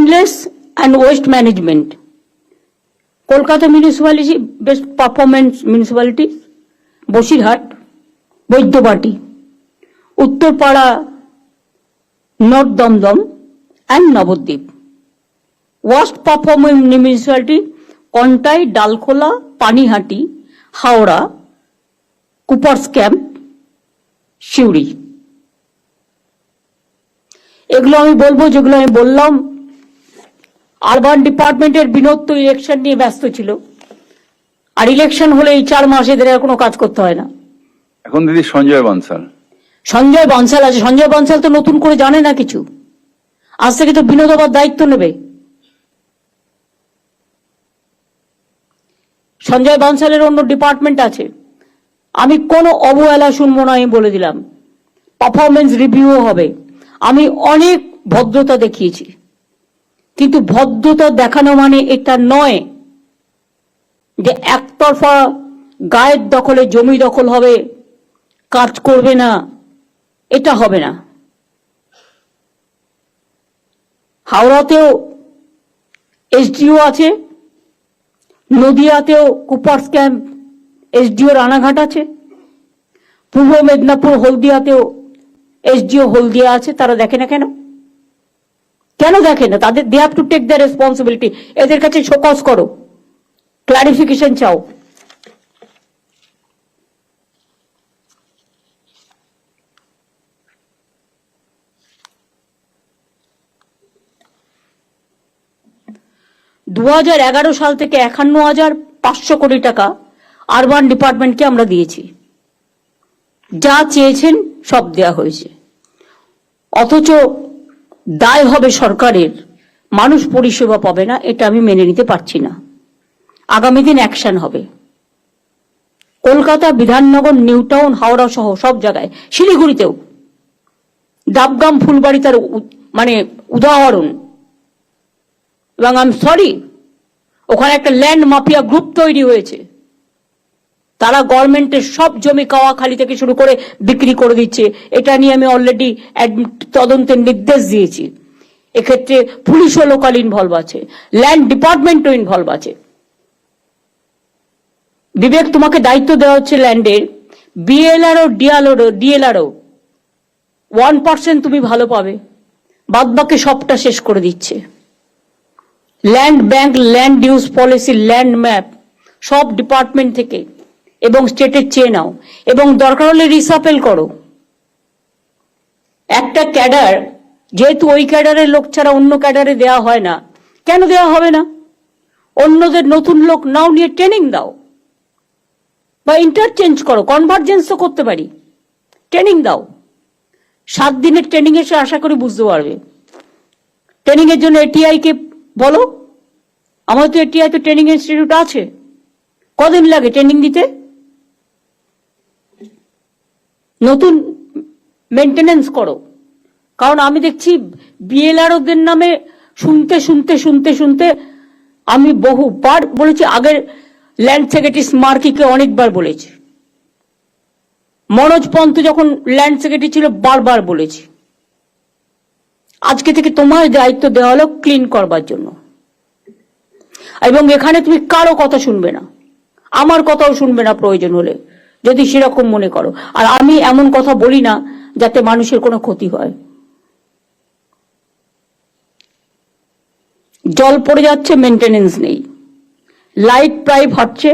cleanliness and waste management. Kolkata municipality, best performance municipalities, Bosirhat, Baidyabati, Uttarpara, North Damdam, and Navadvip. Worst performing municipality, Kontai, Dalkola, Panihati, Howrah, Coopers Camp, Shiuri. এগুলো আমি বলবো যেগুলো আমি বললাম। Urban ডিপার্টমেন্টের বিনোদ তো election নিয়ে ব্যস্ত ছিল, আর ইলেকশন হলে এই 4 মাস এদের আর কোনো কাজ করতে হয় না। এখন দিদি সঞ্জয় বনসাল আছে। সঞ্জয় বনসাল তো নতুন করে জানে না কিছু, আজ থেকে তো বিনোদ আবার দায়িত্ব নেবে। সঞ্জয় বনসালের অন্য ডিপার্টমেন্ট আছে, আমি কোনো অবহেলা শুনবো না, আমি বলে দিলাম। পারফরমেন্স রিভিউ হবে। আমি অনেক ভদ্রতা দেখিয়েছি, কিন্তু ভদ্রতা দেখানো মানে এটা নয় যে একতরফা গায়ের দখলে জমি দখল হবে, কাজ করবে না, এটা হবে না। হাওড়াতেও এসডিও আছে, নদিয়াতেও কুপার্স ক্যাম্প এসডিও রানাঘাট আছে, পূর্ব মেদিনীপুর হলদিয়াতেও এসডিও হলদিয়া আছে। তারা দেখে না কেন? কেন দেখে না? তাদের they have to take the responsibility. এদের কাছে শোকজ করো, ক্লারিফিকেশন চাও। (2011) সাল থেকে 51,500 কোটি টাকা আরবান ডিপার্টমেন্টকে আমরা দিয়েছি। যা চেয়েছেন সব দেয়া হয়েছে, অথচ দায় হবে সরকারের, মানুষ পরিষেবা পাবে না। এটা আমি মেনে নিতে পারছি না। আগামী দিন অ্যাকশন হবে। কলকাতা, বিধাননগর, নিউ টাউন, হাওড়া সহ সব জায়গায়, শিলিগুড়িতেও ডাবগ্রাম, ফুলবাড়ি তার মানে উদাহরণ। এবং আই এম সরি, ওখানে একটা ল্যান্ড মাফিয়া গ্রুপ তৈরি হয়েছে। তারা গভর্নমেন্টের সব জমি কাওয়াখালী থেকে শুরু করে বিক্রি করে দিচ্ছে। এটা নিয়ে আমি অলরেডি তদন্তের নির্দেশ দিয়েছি। এক্ষেত্রে পুলিশও লোকাল ইনভলভ আছে, ল্যান্ড ডিপার্টমেন্টও ইনভলভ আছে। বিবেক, তোমাকে দায়িত্ব দেওয়া হচ্ছে ল্যান্ডের, বিএলআরও ডিএলআরও 1% তুমি ভালো পাবে, বাদ বাকি সবটা শেষ করে দিচ্ছে। Land bank, land use policy, land map সব ডিপার্টমেন্ট থেকে এবং স্টেটের চেয়ে নাও, এবং দরকার হলে রিসাপেল করো। একটা ক্যাডার, যেহেতু ওই ক্যাডারের লোক ছাড়া অন্য ক্যাডারে দেওয়া হয় না, কেন দেওয়া হবে না? অন্যদের নতুন লোক নাও, নিয়ে ট্রেনিং দাও বা ইন্টারচেঞ্জ করো, কনভার্জেন্স তো করতে পারি। ট্রেনিং দাও, 7 দিনের ট্রেনিং এসে আশা করি বুঝতে পারবে। ট্রেনিং এর জন্য এটিআই কে বলো, আমাদের তো এটিআই তো ট্রেনিং ইনস্টিটিউট আছে। কদিন লাগে ট্রেনিং দিতে? নতুন মেনটেনেন্স করো। কারণ আমি দেখছি বিএলআরওদের নামে শুনতে শুনতে শুনতে শুনতে আমি বহুবার বলেছি, আগের ল্যান্ড সেক্রেটারি স্মার্কিকে অনেকবার বলেছি, মনোজ পন্ত যখন ল্যান্ড সেক্রেটারি ছিল বারবার বলেছি। আজকে থেকে তোমার দায়িত্ব দেওয়া হলো ক্লিন করবার জন্য, এবং এখানে তুমি কারো কথা শুনবে না, আমার কথাও শুনবে না প্রয়োজন হলে, যদি সেরকম মনে করো। আর আমি এমন কথা বলি না যাতে মানুষের কোনো ক্ষতি হয়। জল পড়ে যাচ্ছে, মেনটেনেন্স নেই, লাইট প্রায় ফাটছে।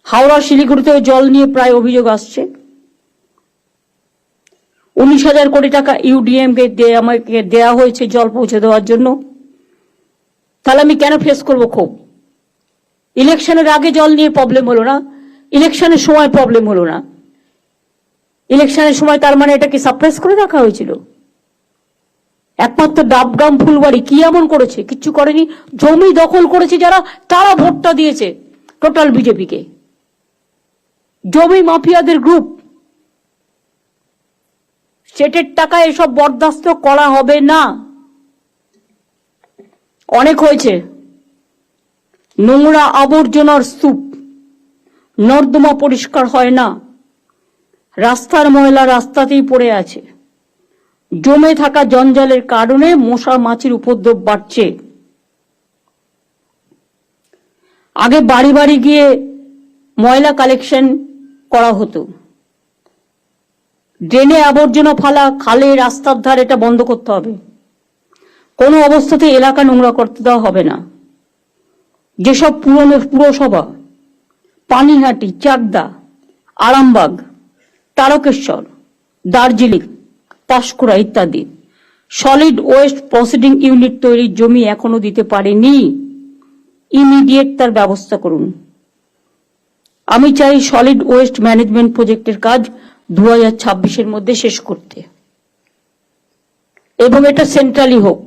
হাওড়া শিলিগুড়িতেও জল নিয়ে প্রায় অভিযোগ আসছে। 19,000 কোটি টাকা ইউডিএম কে আমাকে দেওয়া হয়েছে জল পৌঁছে দেওয়ার জন্য। তাহলে আমি কেন ফেস করবো ক্ষোভ? ইলেকশনের আগে জল নিয়ে প্রবলেম হলো না, ইলেকশনের সময় প্রবলেম হলো না। ইলেকশনের সময় তার মানে এটাকে সাপ্রেস করে রাখা হয়েছিল। একমাত্র ডাবগ্রাম, ফুলবাড়ি কি এমন করেছে? কিচ্ছু করেনি। জমি দখল করেছে যারা, তারা ভোটটা দিয়েছে টোটাল বিজেপিকে। জমি মাফিয়াদের গ্রুপ। স্টেটের টাকায় এসব বরদাস্ত করা হবে না। অনেক হয়েছে। নোংরা আবর্জনার স্তূপ, নর্দমা পরিষ্কার হয় না, রাস্তার ময়লা রাস্তাতেই পড়ে আছে, জমে থাকা জঞ্জালের কারণে মশা মাছির উপদ্রব বাড়ছে। আগে বাড়ি বাড়ি গিয়ে ময়লা কালেকশন করা হতো, ড্রেনে আবর্জনা ফালা, খালে রাস্তার ধার, এটা বন্ধ করতে হবে। কোনো অবস্থাতে এলাকা নোংরা করতে দেওয়া হবে না। যেসব পুরসভা পানিহাটি, চাকদা, আরামবাগ, তারকেশ্বর, দার্জিলিং, পাঁশকুড়া ইত্যাদি সলিড ওয়েস্ট প্রসেসিং ইউনিট তৈরির জমি এখনো দিতে পারেনি, ইমিডিয়েট তার ব্যবস্থা করুন। আমি চাই সলিড ওয়েস্ট ম্যানেজমেন্ট প্রজেক্টের কাজ 2026-এর মধ্যে শেষ করতে, এবং এটা সেন্ট্রালি হোক।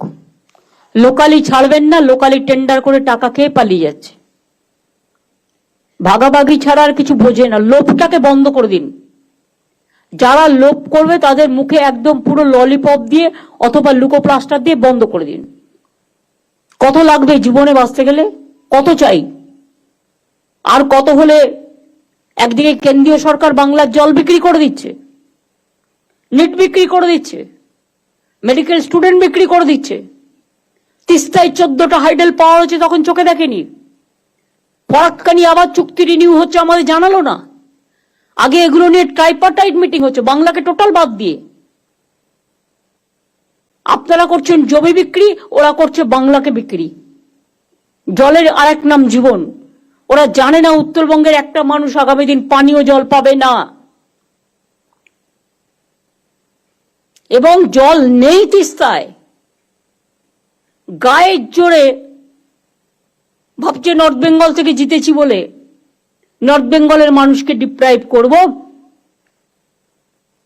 লোকালি ছাড়বেন না, লোকালি টেন্ডার করে টাকা খেয়ে পালিয়ে যাচ্ছে। ভাগাভাগি ছাড়া আর কিছু বোঝে না। লোভটাকে বন্ধ করে দিন। যারা লোভ করবে তাদের মুখে একদম পুরো ললিপপ দিয়ে অথবা লুকোপ্লাস্টার দিয়ে বন্ধ করে দিন। কত লাগবে জীবনে বাঁচতে গেলে? কত চাই? আর কত হলে একদিকে কেন্দ্রীয় সরকার বাংলার জল বিক্রি করে দিচ্ছে, নিট বিক্রি করে দিচ্ছে, মেডিকেল স্টুডেন্ট বিক্রি করে দিচ্ছে। তিস্তায় 14টা হাইডেল পাওয়া হচ্ছে, তখন চোখে দেখেনি। ফরাক্কানি আবার চুক্তি রিনিউ হচ্ছে, আমাদের জানালো না। আগে এগুলো নিয়ে ট্রাইপার্টাইট মিটিং হচ্ছে, বাংলাকে টোটাল বাদ দিয়ে। আপনারা করছেন জমি বিক্রি, ওরা করছে বাংলাকে বিক্রি। জলের আরেক নাম জীবন। ওরা জানে না উত্তরবঙ্গের একটা মানুষ আগামী দিন পানীয় জল পাবে না, এবং জল নেই তিস্তায়। গায়ের জোরে ভাবছে নর্থ বেঙ্গল থেকে জিতেছি বলে নর্থ বেঙ্গলের মানুষকে ডিপ্রাইভ করব।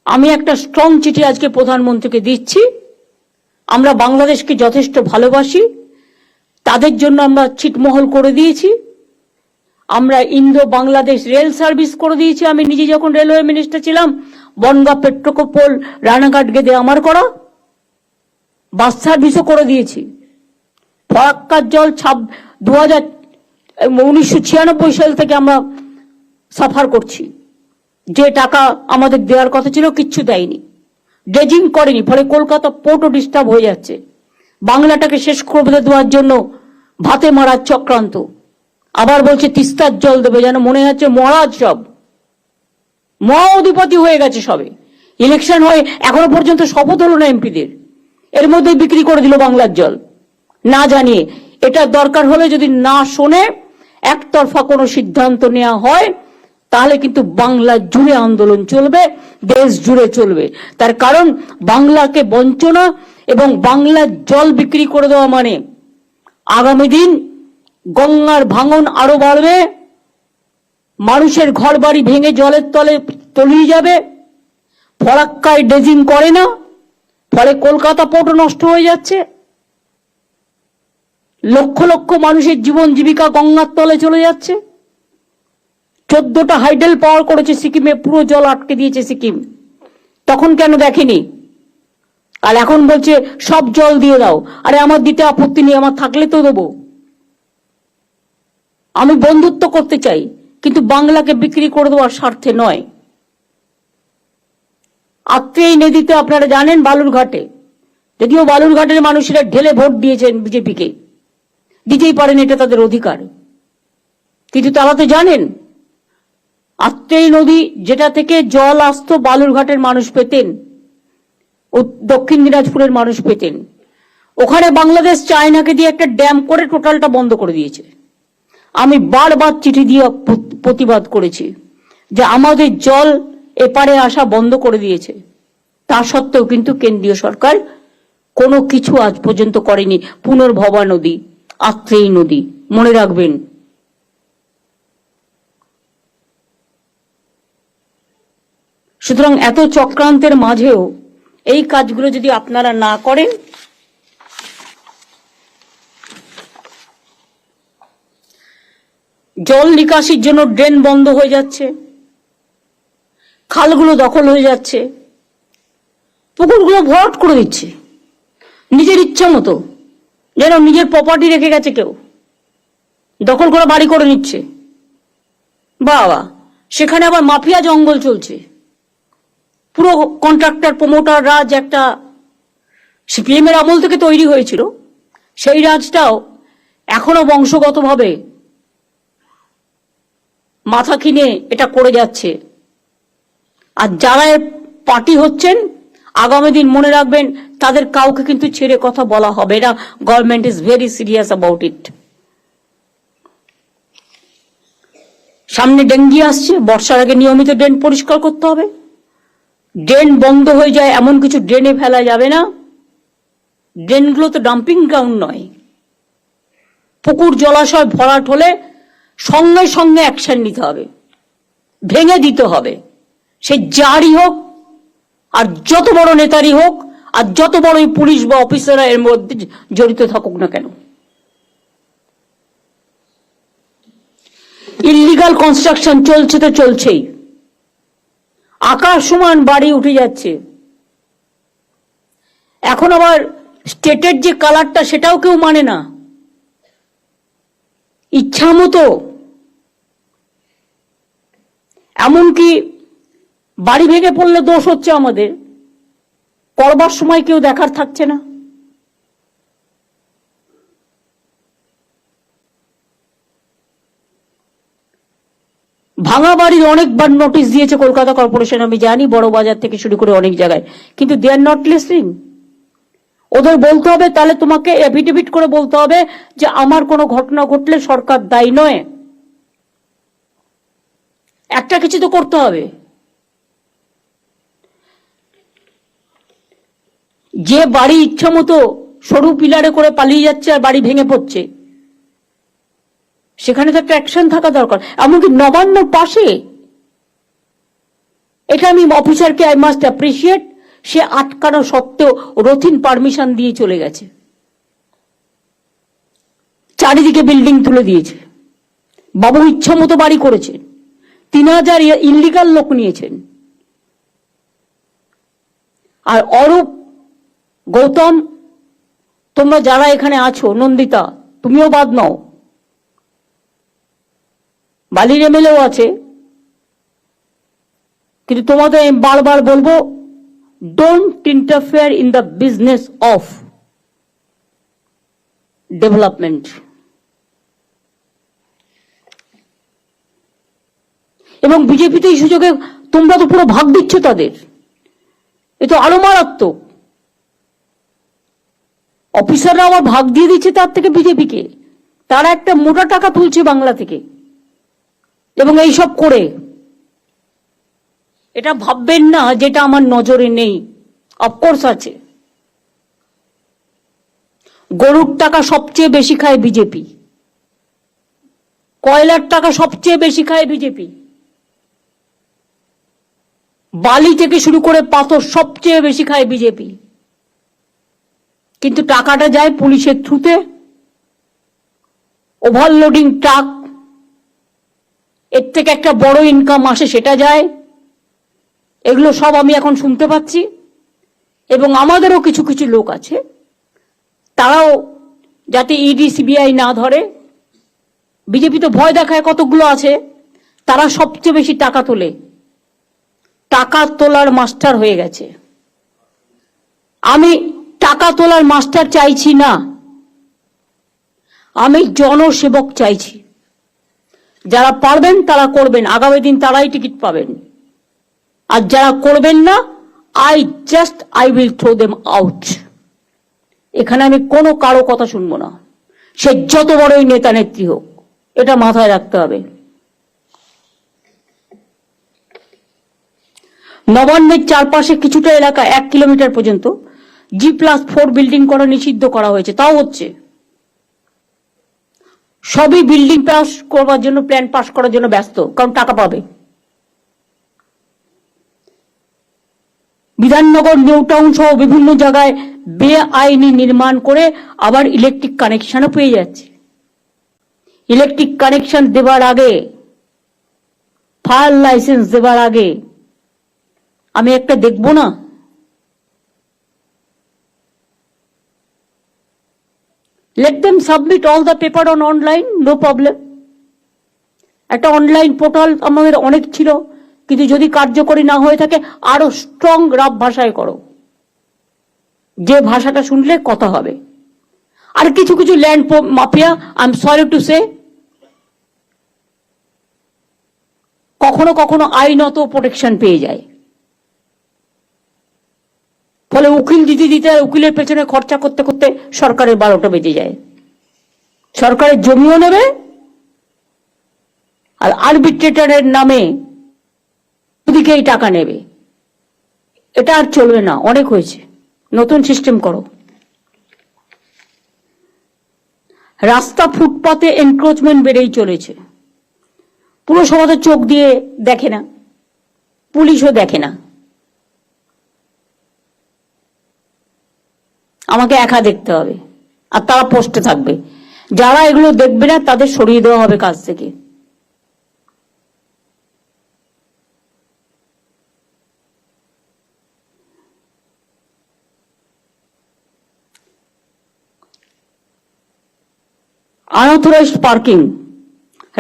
আমি একটা স্ট্রং চিঠি আজকে প্রধানমন্ত্রীকে দিচ্ছি। আমরা বাংলাদেশকে যথেষ্ট ভালোবাসি, তাদের জন্য আমরা ছিটমহল করে দিয়েছি। আমরা ইন্দো বাংলাদেশ রেল সার্ভিস করে দিয়েছি। আমি নিজে যখন রেলওয়ে মিনিস্টার ছিলাম, বনগাঁ, পেট্রোকোপল, রানাঘাট গেদে আমার করা। বাস সার্ভিসও করে দিয়েছি। ফরাক্কার জল 1996 সাল থেকে আমরা সাফার করছি। যে টাকা আমাদের দেওয়ার কথা ছিল কিচ্ছু দেয়নি, ড্রেজিং করেনি, ফলে কলকাতা পোর্টও ডিস্টার্ব হয়ে যাচ্ছে। বাংলাটাকে শেষ করে দেওয়ার জন্য ভাতে মারার চক্রান্ত। আবার বলছে তিস্তার জল দেবে, যেন মনে হচ্ছে মহারাজ সব মহা অধিপতি হয়ে গেছে সবে। ইলেকশন হয়ে এখনো পর্যন্ত শপথ হলো না এমপিদের, এর মধ্যে বিক্রি করে দিল বাংলার জল না জানিয়ে। এটা দরকার হলে যদি না শোনে একতরফা কোনো সিদ্ধান্ত নেওয়া হয়, তাহলে কিন্তু বাংলা জুড়ে আন্দোলন চলবে, দেশ জুড়ে চলবে। তার কারণ বাংলাকে বঞ্চনা এবং বাংলার জল বিক্রি করে দেওয়া মানে আগামী দিন গঙ্গার ভাঙন আরো বাড়বে, মানুষের ঘর বাড়ি ভেঙে জলের তলে তলিয়ে যাবে। ফরাক্কায় ড্রেজিং করে না, ফলে কলকাতা পোর্টও নষ্ট হয়ে যাচ্ছে। লক্ষ লক্ষ মানুষের জীবন জীবিকা গঙ্গার তলে চলে যাচ্ছে। 14টা হাইডেল পাওয়ার করেছে সিকিমে, পুরো জল আটকে দিয়েছে সিকিম। তখন কেন দেখেনি? আর এখন বলছে সব জল দিয়ে দাও। আরে আমার দিতে আপত্তি নেই, আমার থাকলে তো দেবো। আমি বন্ধুত্ব করতে চাই, কিন্তু বাংলাকে বিক্রি করে দেওয়ার স্বার্থে নয়। আত্রেই নদীতে আপনারা জানেন বালুরঘাটে, যদিও বালুরঘাটের মানুষেরা ঢেলে ভোট দিয়েছেন বিজেপিকে, দিতেই পারেন, এটা তাদের অধিকার, কিন্তু তারা তো জানেন আত্রেই নদী যেটা থেকে জল আসতো বালুরঘাটের মানুষ পেতেন, দক্ষিণ দিনাজপুরের মানুষ পেতেন। ওখানে বাংলাদেশ চায়নাকে দিয়ে একটা ড্যাম করে টোটালটা বন্ধ করে দিয়েছে। আমি বারবার চিঠি দিয়ে প্রতিবাদ করেছি যে আমাদের জল এপারে আসা বন্ধ করে দিয়েছে। তা সত্ত্বেও কিন্তু কেন্দ্রীয় সরকার কোনো কিছু আজ পর্যন্ত করেনি। পুনর্ভবা নদী, আত্রেই নদী, মনে রাখবেন। সুতরাং এত চক্রান্তের মাঝেও এই কাজগুলো যদি আপনারা না করেন, জল নিকাশির জন্য ড্রেন বন্ধ হয়ে যাচ্ছে, খালগুলো দখল হয়ে যাচ্ছে, পুকুরগুলো ভরাট করে দিচ্ছে নিজের ইচ্ছা মতো, যেন নিজের প্রপার্টি রেখে গেছে কেউ, দখল করে বাড়ি করে নিচ্ছে। বাবা, সেখানে আবার মাফিয়া জঙ্গল চলছে। পুরো কন্ট্রাক্টর প্রমোটার রাজ একটা সিপিএম এর আমল থেকে তৈরি হয়েছিল, সেই রাজটাও এখনো বংশগতভাবে মাথা কিনে এটা করে যাচ্ছে। আর যারা এর পার্টি হচ্ছেন, আগামী দিন মনে রাখবেন তাদের কাউকে কিন্তু ছেড়ে কথা বলা হবে না। Government is very serious about it. সামনে ডেঙ্গি আসছে, বর্ষার আগে নিয়মিত ড্রেন পরিষ্কার করতে হবে। ড্রেন বন্ধ হয়ে যায় এমন কিছু ড্রেনে ফেলা যাবে না। ড্রেনগুলো তো ডাম্পিং গ্রাউন্ড নয়। পুকুর জলাশয় ভরাট হলে সঙ্গে সঙ্গে অ্যাকশন নিতে হবে, ভেঙে দিতে হবে। সে যারই হোক, আর যত বড় নেতারই হোক, আর যত বড়ই পুলিশ বা অফিসাররা এর মধ্যে জড়িত থাকুক না কেন। ইল্লিগাল কনস্ট্রাকশন চলছে তো চলছেই। আকাশ সমান বাড়ি উঠে যাচ্ছে। এখন আবার স্টেটের যে কালারটা সেটাও কেউ মানে না। ইচ্ছা মতো এমনকি বাড়ি ভেঙে পড়লে দোষ হচ্ছে আমাদের, করবার সময় কেউ দেখার থাকছে না। ভাঙা বাড়ির অনেকবার নোটিশ দিয়েছে কলকাতা কর্পোরেশন, আমি জানি, বড় বাজার থেকে শুরু করে অনেক জায়গায়, কিন্তু দে আর নট লিসনিং। ওদের বলতে হবে, তাহলে তোমাকে এফিডেভিট করে বলতে হবে যে আমার কোনো ঘটনা ঘটলে সরকার দায়ী নয়। একটা কিছু তো করতে হবে। যে বাড়ি ইচ্ছা মতো সরু পিলারে করে পালিয়ে যাচ্ছে আর বাড়ি ভেঙে পড়ছে, সেখানে তো একটা অ্যাকশন থাকা দরকার। এমনকি নবান্নর পাশে, এটা আমি অফিসারকে আই মাস্ট অ্যাপ্রিসিয়েট, সে আটকানো সত্ত্বেও রথিন পারমিশন দিয়ে চলে গেছে, চারিদিকে বিল্ডিং তুলে দিয়েছে। বাবু ইচ্ছা মতো বাড়ি করেছে, 3000 ইল্লিগাল লোক নিয়েছেন। আর অরূপ, গৌতম, তোমরা যারা এখানে আছো, নন্দিতা তুমিও বাদ নাও, বালির এমএলএও আছে, কিন্তু তোমাদের আমি বারবার বলবো, don't interfere in the business of development. এবং বিজেপিতে এই সুযোগে তোমরা তো পুরো ভাগ দিচ্ছ তাদের, এ তো আরো মারাত্মক। অফিসাররা আবার ভাগ দিয়ে দিচ্ছে তার থেকে বিজেপিকে। তারা একটা মোটা টাকা তুলছে বাংলা থেকে, এবং এইসব করে এটা ভাববেন না যেটা আমার নজরে নেই, অফকোর্স আছে। গরুর টাকা সবচেয়ে বেশি খায় বিজেপি, কয়লার টাকা সবচেয়ে বেশি খায় বিজেপি, বালি থেকে শুরু করে পাথর সবচেয়ে বেশি খায় বিজেপি। কিন্তু টাকাটা যায় পুলিশের থ্রুতে, ওভারলোডিং ট্রাক, এর থেকে একটা বড় ইনকাম আসে, সেটা যায়। এগুলো সব আমি এখন শুনতে পাচ্ছি। এবং আমাদেরও কিছু কিছু লোক আছে, তারাও যাতে ইডি সিবিআই না ধরে, বিজেপি তো ভয় দেখায় কতগুলো আছে, তারা সবচেয়ে বেশি টাকা তোলে, টাকা তোলার মাস্টার হয়ে গেছে। আমি টাকা তোলার মাস্টার চাইছি না, আমি জনসেবক চাইছি। যারা পারবেন তারা করবেন, আগামী দিন তারাই টিকিট পাবেন। আর যারা করবেন না, I will throw them out. এখানে আমি কোনো কারো কথা শুনবো না, সে যত বড়ই নেতা নেত্রী হোক, এটা মাথায় রাখতে হবে। নবান্নের চারপাশে কিছুটা এলাকা 1 কিলোমিটার পর্যন্ত G+4 বিল্ডিং করা নিষিদ্ধ করা হয়েছে, তাও হচ্ছে। সবই বিল্ডিং পাস করবার জন্য, প্ল্যান পাস করার জন্য ব্যস্ত, কারণ টাকা পাবে। বিধাননগর, নিউ টাউন সহ বিভিন্ন জায়গায় বেআইনি নির্মাণ করে আবার ইলেকট্রিক কানেকশনও পেয়ে যাচ্ছে। ইলেকট্রিক কানেকশন দেবার আগে, ফায়ার লাইসেন্স দেবার আগে আমি একটা দেখবো না? Let them submit all the paper on online, no problem. একটা অনলাইন পোর্টাল আমাদের অনেক ছিল, কিন্তু যদি কার্যকরী না হয়ে থাকে আরো স্ট্রং রাব ভাষায় করো। যে ভাষাটা শুনলে কথা হবে। আর কিছু কিছু land mafia, I am sorry to say, কখনো কখনো আইনত প্রোটেকশন পেয়ে যায়, ফলে উকিল দিতে দিতে উকিলের পেছনে খরচা করতে করতে সরকারের 12টা বেজে যায়। সরকারের জমিও নেবে আর আরবিট্রেটরের নামে দুদিকেই টাকা নেবে। এটা আর চলবে না, অনেক হয়েছে, নতুন সিস্টেম করো। রাস্তা ফুটপাতে এনক্রোচমেন্ট বেড়েই চলেছে। পুরসভা তো চোখ দিয়ে দেখে না, পুলিশও দেখে না, আমাকে একা দেখতে হবে, আর তারা পোস্টে থাকবে। যারা এগুলো দেখবে না তাদের সরিয়ে দেওয়া হবে কাজ থেকে। আনঅথরাইজড পার্কিং,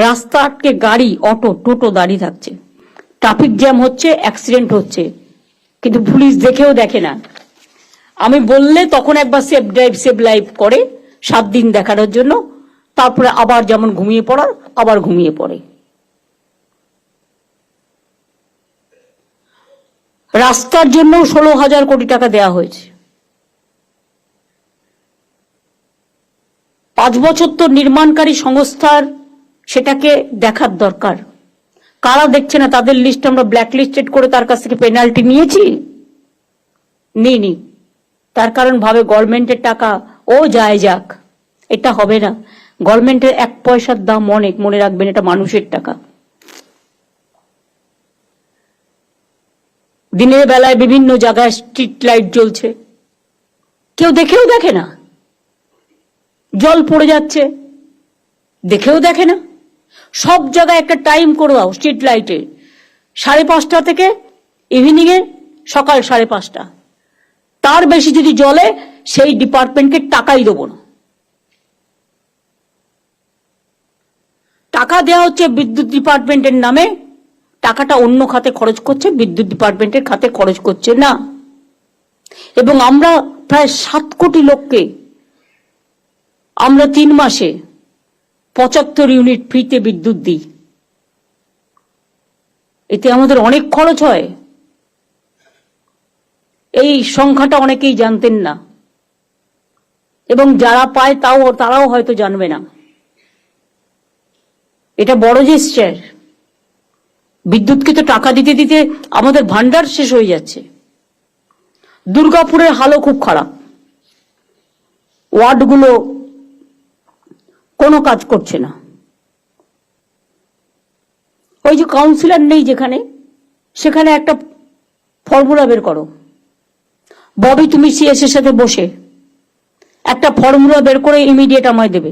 রাস্তা আটকে গাড়ি, অটো, টোটো দাঁড়িয়ে থাকছে, ট্রাফিক জ্যাম হচ্ছে, অ্যাক্সিডেন্ট হচ্ছে, কিন্তু পুলিশ দেখেও দেখে না। আমি বললে তখন একবার সেফ ড্রাইভ সেভ লাইফ করে 7 দিন দেখানোর জন্য, তারপরে আবার যেমন ঘুমিয়ে পড়ার আবার ঘুমিয়ে পড়ে। রাস্তার জন্য 16,000 কোটি টাকা দেওয়া হয়েছে। 5 বছর তো নির্মাণকারী সংস্থার সেটাকে দেখার দরকার। কারা দেখছে না? তাদের লিস্ট আমরা ব্ল্যাক লিস্টেড করে তার কাছ থেকে পেনাল্টি নিয়েছি? নিইনি। তার কারণ ভাবে গভর্নমেন্টের টাকা ও যায় যাক, এটা হবে না। গভর্নমেন্টের 1 পয়সার দাম অনেক, মনে রাখবেন, এটা মানুষের টাকা। দিনের বেলায় বিভিন্ন জায়গায় স্ট্রিট লাইট জ্বলছে, কেউ দেখেও দেখে না। জল পড়ে যাচ্ছে, দেখেও দেখে না। সব জায়গায় একটা টাইম করে দাও স্ট্রিট লাইটে, 5:30 থেকে ইভিনিং এ সকাল 5:30। তার বেশি যদি জ্বলে সেই ডিপার্টমেন্টকে টাকাই দেবো না। টাকা দেওয়া হচ্ছে বিদ্যুৎ ডিপার্টমেন্টের নামে, টাকাটা অন্য খাতে খরচ করছে, বিদ্যুৎ ডিপার্টমেন্টের খাতে খরচ করছে না। এবং আমরা প্রায় 7 কোটি লোককে আমরা 3 মাসে 75 ইউনিট ফ্রিতে বিদ্যুৎ দিই। এতে আমাদের অনেক খরচ হয়। এই সংখ্যাটা অনেকেই জানতেন না, এবং যারা পায় তারাও হয়তো জানবে না। এটা বড় জেস্টার। বিদ্যুৎকে তো টাকা দিতে দিতে আমাদের ভান্ডার শেষ হয়ে যাচ্ছে। দুর্গাপুরের হালও খুব খারাপ, ওয়ার্ডগুলো কোনো কাজ করছে না। ওই যে কাউন্সিলর নেই যেখানে, সেখানে একটা ফর্মুলা বের করো। ববি, তুমি সিএস এর সাথে বসে একটা ফর্মুলা বের করে ইমিডিয়েট আমায় দেবে।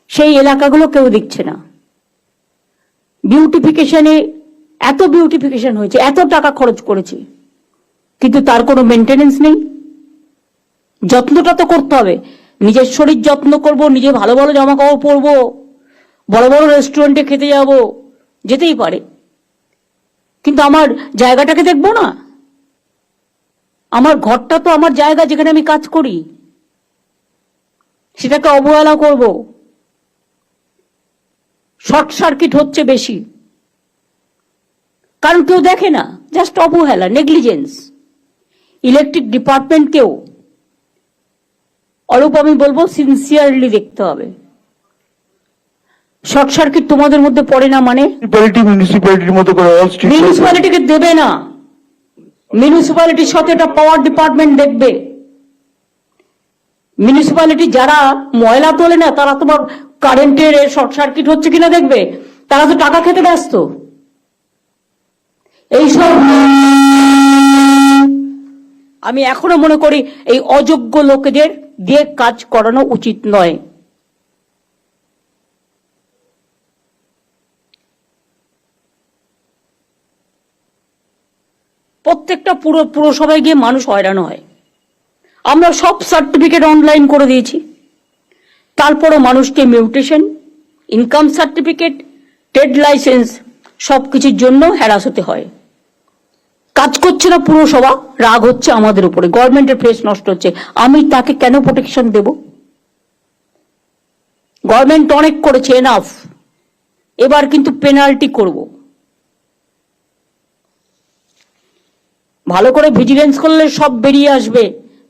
সেই এলাকাগুলো কেউ দেখছে না। বিউটিফিকেশনে এত বিউটিফিকেশন হয়েছে, এত টাকা খরচ করেছে, কিন্তু তার কোনো মেনটেনেন্স নেই। যত্নটা তো করতে হবে। নিজের শরীর যত্ন করব, নিজে ভালো ভালো জামা কাপড় পরবো, বড় বড় রেস্টুরেন্টে খেতে যাব, যেতেই পারে, কিন্তু আমার জায়গাটাকে দেখবো না। আমার ঘরটা তো আমার জায়গা, যেখানে আমি কাজ করি, সেটাকে অবহেলা করব। শর্ট সার্কিট হচ্ছে বেশি, কারণ কেউ দেখে না, জাস্ট অবহেলা, নেগলিজেন্স। ইলেকট্রিক ডিপার্টমেন্টকেও অরূপ আমি বলবো সিনসিয়ারলি দেখতে হবে। শর্ট সার্কিট তোমাদের মধ্যে পড়ে না মানে? মিউনিসিপ্যালিটির মতো করে মিউনিসিপ্যালিটিকে দেবে না। মিউনিসিপ্যালিটির সাথে এটা পাওয়ার ডিপার্টমেন্ট দেখবে। মিউনিসিপ্যালিটি যারা ময়লা তোলে না, তারা তোমার কারেন্টের শর্ট সার্কিট হচ্ছে কিনা দেখবে। তারা তো টাকা খেতে ব্যস্ত। এইসব আমি এখনো মনে করি এই অযোগ্য লোকেদের দিয়ে কাজ করানো উচিত নয়। প্রত্যেকটা পুরসভায় গিয়ে মানুষ হয়রান হয়। আমরা সব সার্টিফিকেট অনলাইন করে দিয়েছি, তারপরও মানুষকে mutation, income certificate, trade licence সবকিছুর জন্য হ্যারাস হতে হয়। কাজ করছে না পুরসভা, রাগ হচ্ছে আমাদের উপরে, গভর্নমেন্টের ফেস নষ্ট হচ্ছে, আমি তাকে কেন প্রোটেকশন দেব? গভর্নমেন্ট অনেক করেছে, এনাফ, এবার কিন্তু পেনাল্টি করব। ভালো করে ভিজিলেন্স করলে সব বেরিয়ে আসবে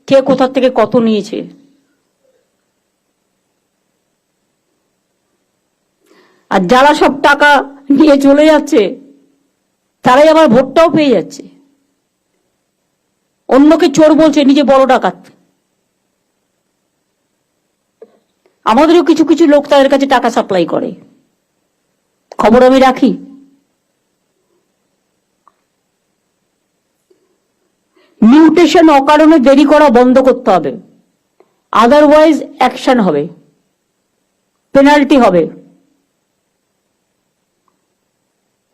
কে কোথা থেকে কত নিয়েছে। আর যারা সব টাকা নিয়ে চলে যাচ্ছে তারাই আবার ভোটটাও পেয়ে যাচ্ছে। অন্যকে চোর বলছে, নিজে বড় ডাকাত। আমাদেরও কিছু কিছু লোক তাদের কাছে টাকা সাপ্লাই করে, খবর আমি রাখি। মিউটেশন অকারণে দেরি করা বন্ধ করতে হবে, আদারওয়াইজ অ্যাকশন হবে, পেনাল্টি হবে।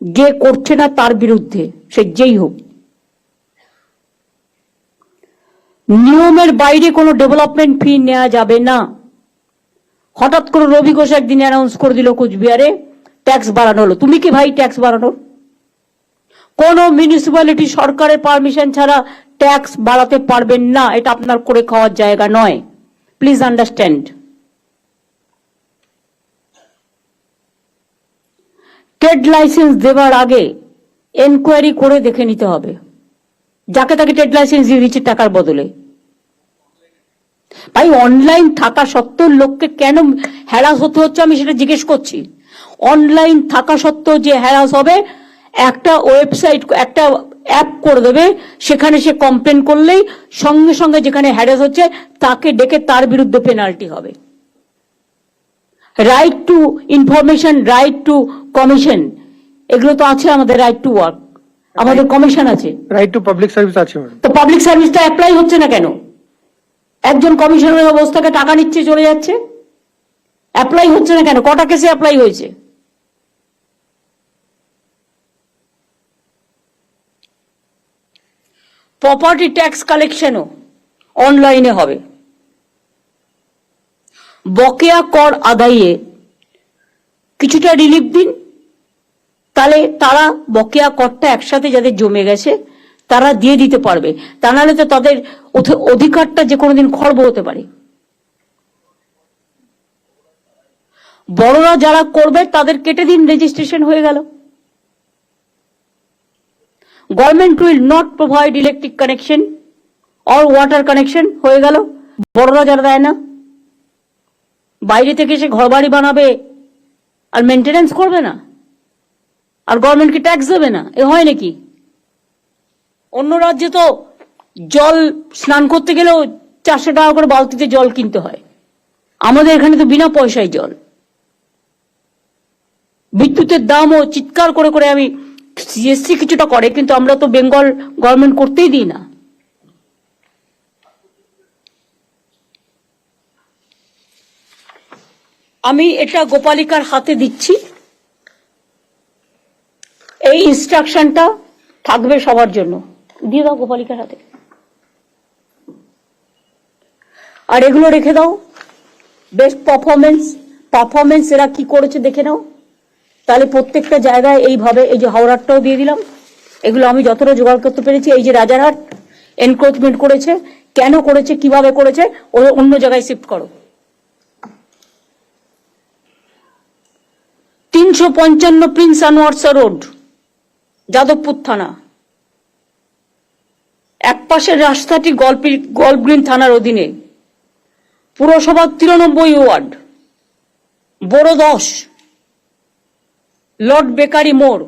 যে করছে না তার বিরুদ্ধে, সে যেই হোক। নিয়মের বাইরে কোনো ডেভেলপমেন্ট ফি নেওয়া যাবে না। হঠাৎ করে রবি ঘোষ একদিন অ্যানাউন্স করে দিল কোচবিহারে ট্যাক্স বাড়ানো হলো। তুমি কি ভাই ট্যাক্স বাড়ানো? কোন মিউনিসিপ্যালিটি সরকারের পারমিশন ছাড়া ট্যাক্স বাড়াতে পারবেন না, এটা আপনার করে খাওয়ার জায়গা নয়, প্লিজ আন্ডারস্ট্যান্ড। ট্রেড লাইসেন্স দেওয়ার আগে এনকোয়ারি করে দেখে নিতে হবে যাকে তাকে ট্রেড লাইসেন্স দিয়ে দিচ্ছে টাকার বদলে। ভাই অনলাইন থাকা সত্ত্বেও লোককে কেন হ্যারাস হতে হচ্ছে আমি সেটা জিজ্ঞেস করছি। অনলাইন থাকা সত্ত্বেও যে হ্যারাস হবে, একটা ওয়েবসাইট, একটা অ্যাপ করে দেবে, সেখানে সে কমপ্লেন করলেই সঙ্গে সঙ্গে যেখানে হ্যারাস হচ্ছে তাকে ডেকে তার বিরুদ্ধে পেনাল্টি হবে। Right two information, right two commission, এগুলো তো আছে আমাদের। রাইট টু ওয়ার্ক, আমাদের কমিশন আছে। রাইট টু পাবলিক সার্ভিস আছে ম্যাডাম। তো পাবলিক সার্ভিসটা অ্যাপ্লাই হচ্ছে না কেন? একজন কমিশনারের অবস্থাকে টাকা নিচ্ছে, চলে যাচ্ছে, অ্যাপ্লাই হচ্ছে না কেন? কটা কেসে অ্যাপ্লাই হয়েছে? প্রপার্টি ট্যাক্স কালেকশনও অনলাইনে হবে। বকেয়া কর আদায়ে কিছুটা রিলিফ দিন, তাহলে তারা বকেয়া করটা একসাথে যাদের জমে গেছে তারা দিয়ে দিতে পারবে, তা নাহলে তো তাদের অধিকারটা যে কোনোদিন খর্ব হতে পারে। বড়রা যারা করবে তাদের কেটে দিন, রেজিস্ট্রেশন হয়ে গেল। Government will not provide electric connection or water connection, হয়ে গেল। বড়রা যারা দেয় না, বাইরে থেকে এসে ঘর বাড়ি বানাবে আর মেনটেনেন্স করবে না, আর গভর্নমেন্টকে ট্যাক্স দেবে না, এ হয় নাকি? অন্য রাজ্যে তো জল স্নান করতে গেলেও 400 টাকা করে বালতিতে জল কিনতে হয়, আমাদের এখানে তো বিনা পয়সায় জল। বিদ্যুতের দামও চিৎকার করে করে, আমি সিএসসি কিছুটা করে, কিন্তু আমরা তো বেঙ্গল গভর্নমেন্ট করতেই দিই না। আমি এটা গোপালিকার হাতে দিচ্ছি, এই ইনস্ট্রাকশনটা থাকবে সবার জন্য, দিয়ে দাও গোপালিকার হাতে। আর এগুলো রেখে দাও, বেস্ট পারফরমেন্স এরা কি করেছে দেখে নাও। তাহলে প্রত্যেকটা জায়গায় এইভাবে, এই যে হাওড়াটাও দিয়ে দিলাম, এগুলো আমি যতটা জোগাড় করতে পেরেছি। এই যে রাজারহাট এনক্রোচমেন্ট করেছে, কেন করেছে, কিভাবে করেছে, ওদের অন্য জায়গায় শিফট করো। 355 প্রিন্স আনোয়ারসা রোড, যাদবপুর থানা। এক পাশের রাস্তাটি গল্ফ গ্রিন থানার অধীনে, পুরসভার 93 ওয়ার্ড, বড় 10, লর্ড বেকারি মোড়,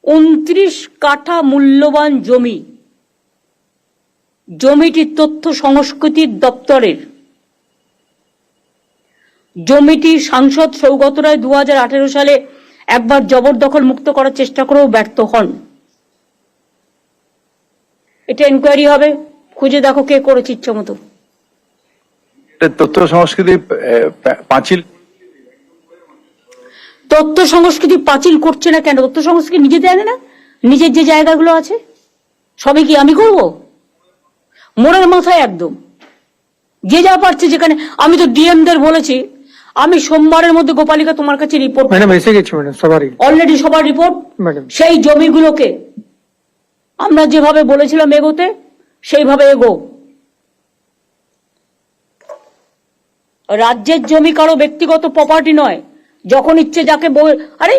29 কাঠা মূল্যবান জমি। জমিটি তথ্য সংস্কৃতি দপ্তরের। জমিটি সাংসদ সৌগত রায় 2018 সালে একবার জবরদখল মুক্ত করার চেষ্টা করেও ব্যর্থ হন। এটা এনকোয়ারি হবে, খুঁজে দেখো কে করেছে ইচ্ছা মতো। তথ্য সংস্কৃতি পাঁচিল, তথ্য সংস্কৃতি পাঁচিল করছে না কেন? তথ্য সংস্কৃতি নিজে দেয় না, নিজের যে জায়গাগুলো আছে সবই কি আমি করব? মোড়ের মাথায় একদম যে যা পারছে যেখানে। আমি তো ডিএমদের বলেছি, আমি সোমবারের মধ্যে গোপালিকা তোমার কাছে রিপোর্ট, ম্যাডাম এসে গেছে ম্যাডাম, সবারই অলরেডি সবার রিপোর্ট। ম্যাডাম সেই জমিগুলোকে আমরা যেভাবে বলেছিলাম এগোতে সেইভাবে এগো। রাজ্যের জমি কারো ব্যক্তিগত প্রপার্টি নয়, যখন ইচ্ছে যাকে আরে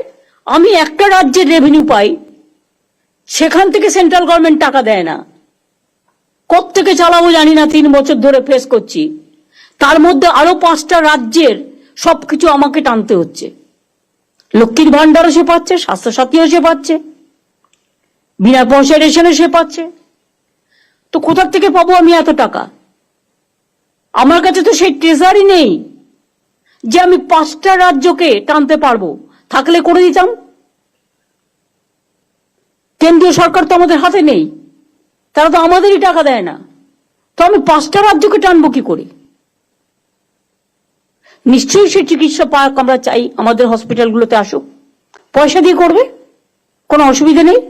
আমি একটা রাজ্যের রেভিনিউ পাই, সেখান থেকে সেন্ট্রাল গভর্নমেন্ট টাকা দেয় না। কোত্থেকে চালাবো জানি না, 3 বছর ধরে ফেস করছি। তার মধ্যে আরো 5টা রাজ্যের সবকিছু আমাকে টানতে হচ্ছে। লক্ষ্মীর ভান্ডারও সে পাচ্ছে, স্বাস্থ্যসাথীও সে পাচ্ছে, বিনা পয়সায় রেশনও সে পাচ্ছে। তো কোথা থেকে পাবো আমি এত টাকা? আমার কাছে তো সেই ট্রেজারই নেই যে আমি 5টা রাজ্যকে টানতে পারবো। থাকলে করে দিতাম। কেন্দ্রীয় সরকার তো আমাদের হাতে নেই, তারা তো আমাদেরই টাকা দেয় না। তো আমি 5টা রাজ্যকে টানবো কি করে? নিশ্চয়ই সে চিকিৎসা পাক আমরা চাই, আমাদের হসপিটালগুলোতে আসুক, পয়সা দিয়ে করবে, কোনো অসুবিধা নেই।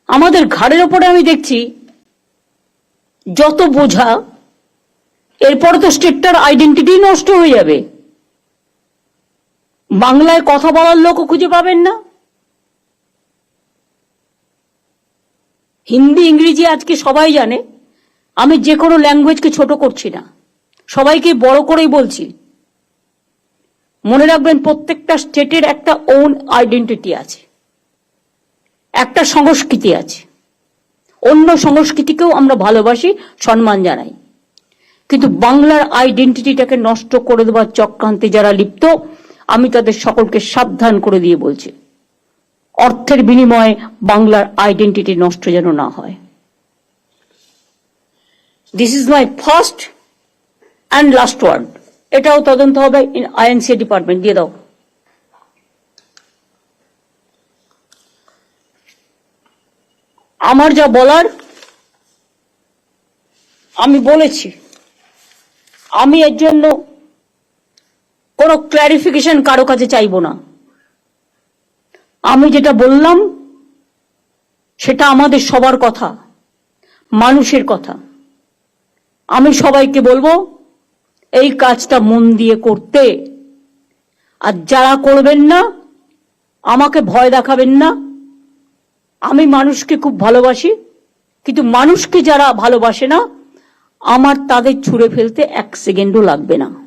আমাদের ঘাড়ের ওপরে আমি দেখছি যত বোঝা, এরপরে তো স্টেটটার আইডেন্টিটি নষ্ট হয়ে যাবে। বাংলায় কথা বলার লোকও খুঁজে পাবেন না। হিন্দি ইংরেজি আজকে সবাই জানে। আমি যে কোনো ল্যাঙ্গুয়েজকে ছোট করছি না, সবাইকে বড় করেই বলছি। মনে রাখবেন, প্রত্যেকটা স্টেটের একটা ওন আইডেন্টিটি আছে, একটা সংস্কৃতি আছে। অন্য সংস্কৃতিকেও আমরা ভালোবাসি, সম্মান জানাই। কিন্তু বাংলার আইডেন্টিটিটাকে নষ্ট করে দেওয়ার চক্রান্তে যারা লিপ্ত, আমি তাদের সকলকে সাবধান করে দিয়ে বলছি, অর্থের বিনিময়ে বাংলার আইডেন্টিটি নষ্ট যেন না হয়। This is my first and last word. এটাও তদন্ত হবে, আইএনসি ডিপার্টমেন্ট দিয়ে দাও। আমার যা বলার আমি বলেছি। আমি এর জন্য কোনো ক্ল্যারিফিকেশন কারো কাছে চাইবো না। আমি যেটা বললাম সেটা আমাদের সবার কথা, মানুষের কথা। আমি সবাইকে বলবো এই কাজটা মন দিয়ে করতে। আর যারা করবেন না, আমাকে ভয় দেখাবেন না। আমি মানুষকে খুব ভালোবাসি, কিন্তু মানুষকে যারা ভালোবাসে না, আমার তাদের ছুঁড়ে ফেলতে 1 সেকেন্ডও লাগবে না।